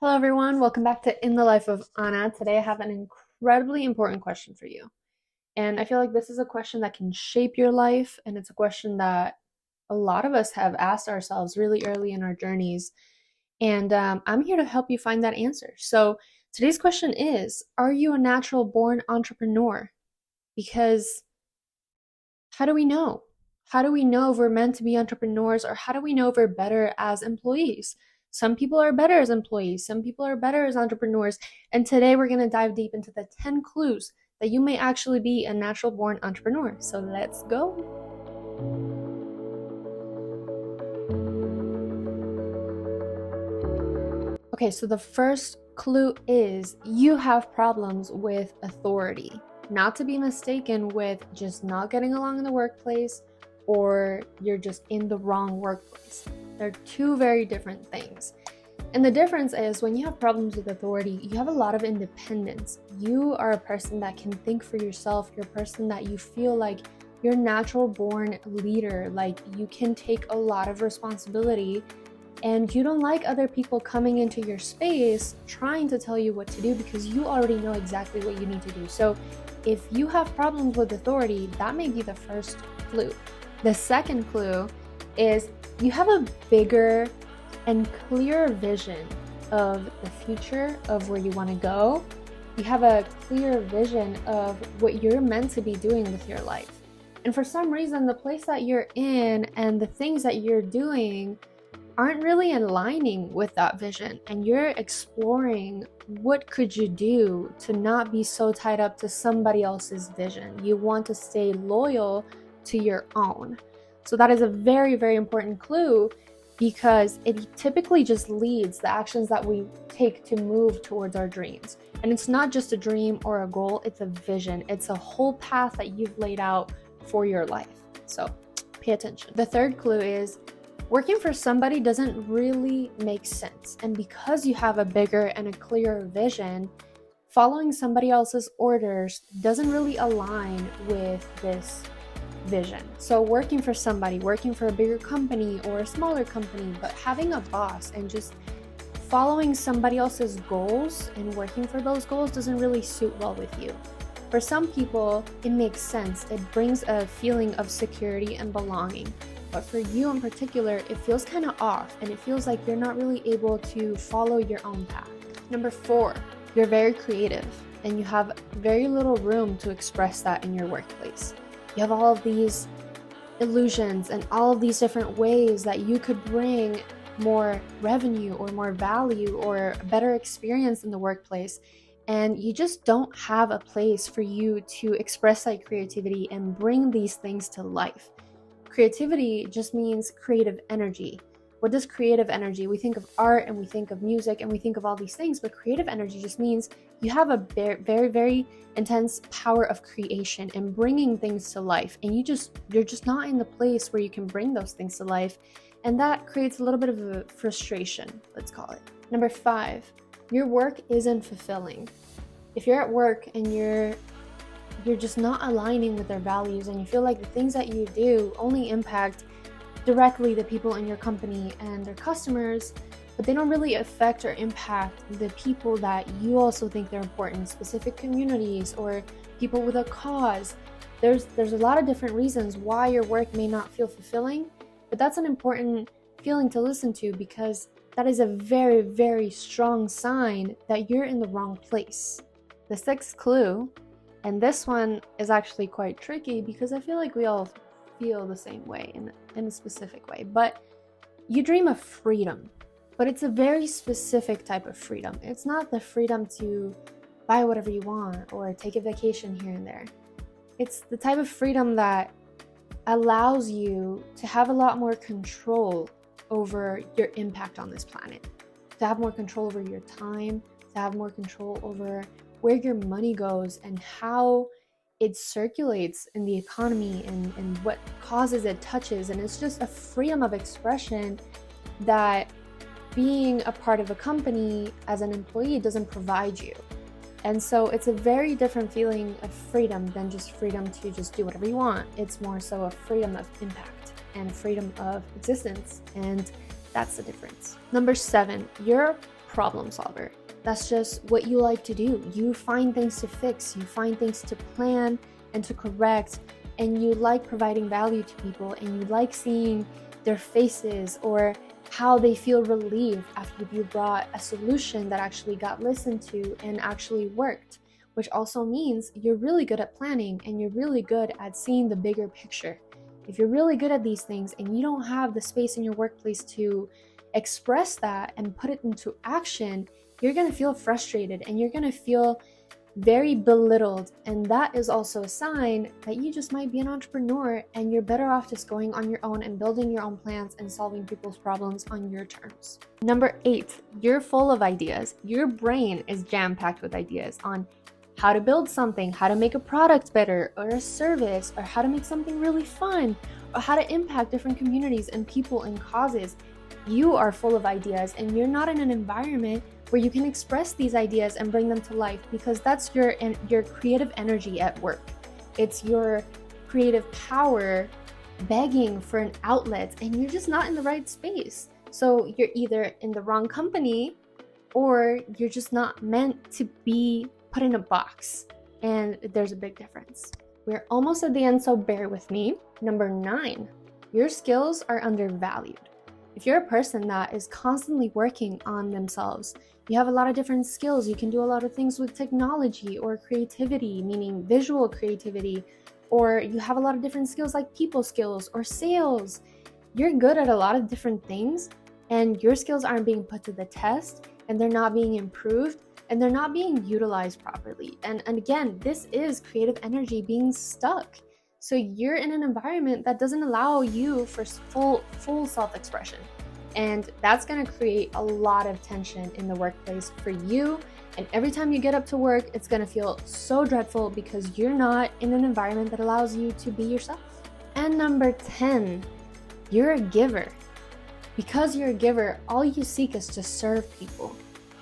Hello, everyone. Welcome back to In the Life of Anna. Today, I have an incredibly important question for you. And I feel like this is a question that can shape your life. And it's a question that a lot of us have asked ourselves really early in our journeys. And I'm here to help you find that answer. So, today's question is: are you a natural born entrepreneur? Because how do we know? How do we know if we're meant to be entrepreneurs, or how do we know if we're better as employees? Some people are better as employees, some people are better as entrepreneurs. And today we're going to dive deep into the 10 clues that you may actually be a natural born entrepreneur. So let's go. Okay, so the first clue is you have problems with authority. Not to be mistaken with just not getting along in the workplace or you're just in the wrong workplace. They're two very different things. And the difference is when you have problems with authority, you have a lot of independence. You are a person that can think for yourself. You're a person that you feel like you're a natural born leader. Like you can take a lot of responsibility and you don't like other people coming into your space trying to tell you what to do because you already know exactly what you need to do. So if you have problems with authority, that may be the first clue. The second clue is you have a bigger and clearer vision of the future, of where you want to go. You have a clear vision of what you're meant to be doing with your life. And for some reason, the place that you're in and the things that you're doing aren't really aligning with that vision, and you're exploring what could you do to not be so tied up to somebody else's vision. You want to stay loyal to your own. So that is a very, very important clue because it typically just leads the actions that we take to move towards our dreams. And it's not just a dream or a goal, it's a vision. It's a whole path that you've laid out for your life. So pay attention. The third clue is working for somebody doesn't really make sense. And because you have a bigger and a clearer vision, following somebody else's orders doesn't really align with this vision. So working for somebody, working for a bigger company or a smaller company, but having a boss and just following somebody else's goals and working for those goals doesn't really suit well with you. For some people, it makes sense. It brings a feeling of security and belonging. But for you in particular, it feels kind of off and it feels like you're not really able to follow your own path. Number 4, you're very creative and you have very little room to express that in your workplace. You have all of these illusions and all of these different ways that you could bring more revenue or more value or a better experience in the workplace. And you just don't have a place for you to express that creativity and bring these things to life. Creativity just means creative energy. What does creative energy? We think of art and we think of music and we think of all these things, but creative energy just means you have a very, very, very intense power of creation and bringing things to life. And you're just not in the place where you can bring those things to life. And that creates a little bit of a frustration, let's call it. Number 5, your work isn't fulfilling. If you're at work and you're just not aligning with their values and you feel like the things that you do only impact directly the people in your company and their customers, but they don't really affect or impact the people that you also think they're important, specific communities or people with a cause. There's a lot of different reasons why your work may not feel fulfilling, but that's an important feeling to listen to because that is a very, very strong sign that you're in the wrong place. The 6th clue, and this one is actually quite tricky because I feel like we all feel the same way in a specific way. But you dream of freedom, but it's a very specific type of freedom. It's not the freedom to buy whatever you want or take a vacation here and there. It's the type of freedom that allows you to have a lot more control over your impact on this planet, to have more control over your time, to have more control over where your money goes and how it circulates in the economy and what causes it touches. And it's just a freedom of expression that being a part of a company as an employee doesn't provide you. And so it's a very different feeling of freedom than just freedom to just do whatever you want. It's more so a freedom of impact and freedom of existence. And that's the difference. Number 7, you're problem solver. That's just what you like to do. You find things to fix, you find things to plan and to correct, and you like providing value to people, and you like seeing their faces or how they feel relieved after you brought a solution that actually got listened to and actually worked, which also means you're really good at planning and you're really good at seeing the bigger picture. If you're really good at these things and you don't have the space in your workplace to express that and put it into action, you're going to feel frustrated and you're going to feel very belittled. And that is also a sign that you just might be an entrepreneur and you're better off just going on your own and building your own plans and solving people's problems on your terms. Number 8, you're full of ideas. Your brain is jam-packed with ideas on how to build something, how to make a product better or a service, or how to make something really fun, or how to impact different communities and people and causes. You are full of ideas and you're not in an environment where you can express these ideas and bring them to life, because that's your creative energy at work. It's your creative power begging for an outlet, and you're just not in the right space. So you're either in the wrong company or you're just not meant to be put in a box, and there's a big difference. We're almost at the end, so bear with me. Number 9, your skills are undervalued. If you're a person that is constantly working on themselves, you have a lot of different skills, you can do a lot of things with technology or creativity, meaning visual creativity, or you have a lot of different skills like people skills or sales. You're good at a lot of different things, and your skills aren't being put to the test, and they're not being improved, and they're not being utilized properly. And again, this is creative energy being stuck. So you're in an environment that doesn't allow you for full self-expression. And that's going to create a lot of tension in the workplace for you. And every time you get up to work, it's going to feel so dreadful because you're not in an environment that allows you to be yourself. And number 10, you're a giver. Because you're a giver, all you seek is to serve people.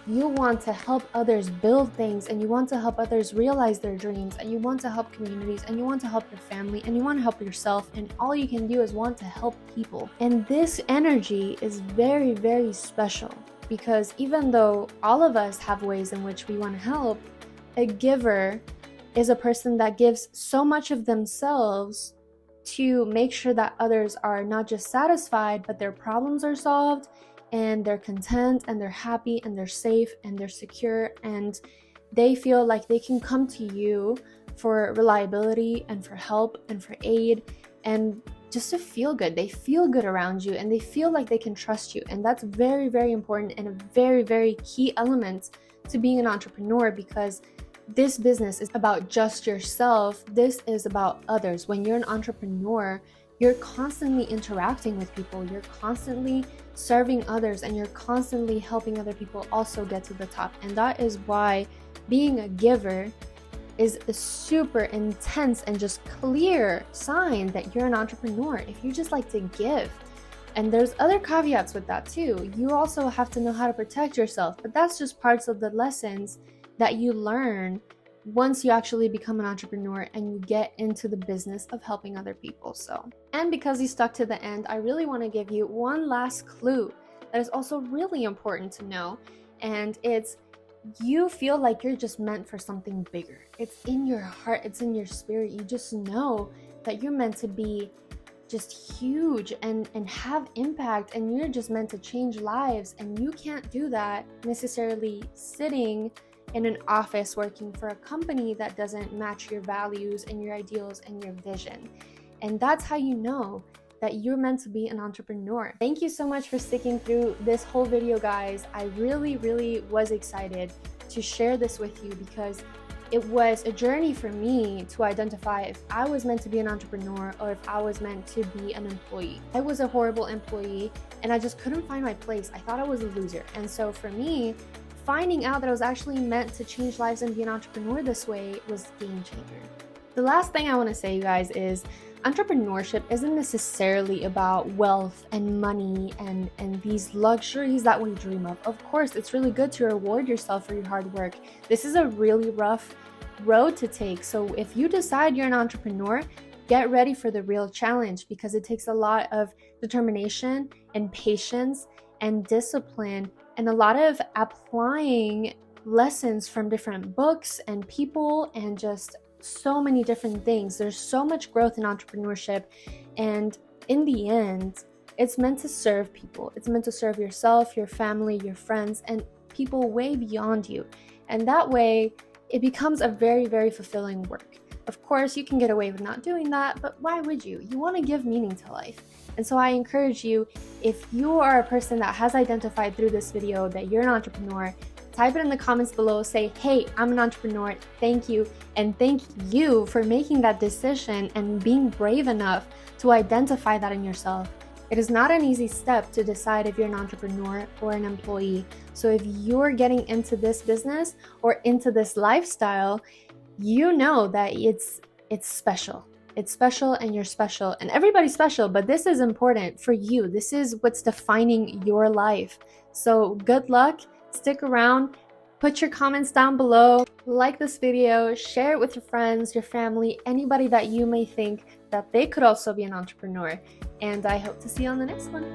You want to help others build things, and you want to help others realize their dreams, and you want to help communities, and you want to help your family, and you want to help yourself, and all you can do is want to help people. And this energy is very, very special, because even though all of us have ways in which we want to help, a giver is a person that gives so much of themselves to make sure that others are not just satisfied, but their problems are solved, and they're content, and they're happy, and they're safe, and they're secure, and they feel like they can come to you for reliability and for help and for aid and just to feel good. They feel good around you, and they feel like they can trust you. And that's very, very important and a very, very key element to being an entrepreneur, because this business is about just yourself. This is about others. When you're an entrepreneur, you're constantly interacting with people, you're constantly serving others, and you're constantly helping other people also get to the top. And that is why being a giver is a super intense and just clear sign that you're an entrepreneur. If you just like to give, and there's other caveats with that too. You also have to know how to protect yourself, but that's just parts of the lessons that you learn once you actually become an entrepreneur and you get into the business of helping other people. So, and because you stuck to the end, I really want to give you one last clue that is also really important to know, and it's you feel like you're just meant for something bigger. It's in your heart, it's in your spirit. You just know that you're meant to be just huge and have impact, and you're just meant to change lives, and you can't do that necessarily sitting in an office working for a company that doesn't match your values and your ideals and your vision. And that's how you know that you're meant to be an entrepreneur. Thank you so much for sticking through this whole video, guys. I really, really was excited to share this with you because it was a journey for me to identify if I was meant to be an entrepreneur or if I was meant to be an employee. I was a horrible employee and I just couldn't find my place. I thought I was a loser. And so for me, finding out that I was actually meant to change lives and be an entrepreneur this way was a game changer. The last thing I want to say, you guys, is entrepreneurship isn't necessarily about wealth and money and these luxuries that we dream of. Of course, it's really good to reward yourself for your hard work. This is a really rough road to take. So if you decide you're an entrepreneur, get ready for the real challenge, because it takes a lot of determination and patience and discipline and a lot of applying lessons from different books and people and just so many different things. There's so much growth in entrepreneurship, and in the end, it's meant to serve people. It's meant to serve yourself, your family, your friends, and people way beyond you. And that way, it becomes a very, very fulfilling work. Of course, you can get away with not doing that, but why would you? You want to give meaning to life. And so I encourage you, if you are a person that has identified through this video that you're an entrepreneur, type it in the comments below, say, hey, I'm an entrepreneur, thank you, and thank you for making that decision and being brave enough to identify that in yourself. It is not an easy step to decide if you're an entrepreneur or an employee. So if you're getting into this business or into this lifestyle, you know that it's special. It's special, and you're special, and everybody's special, but this is important for you. This is what's defining your life. So good luck, stick around, put your comments down below, like this video, share it with your friends, your family, anybody that you may think that they could also be an entrepreneur. And I hope to see you on the next one.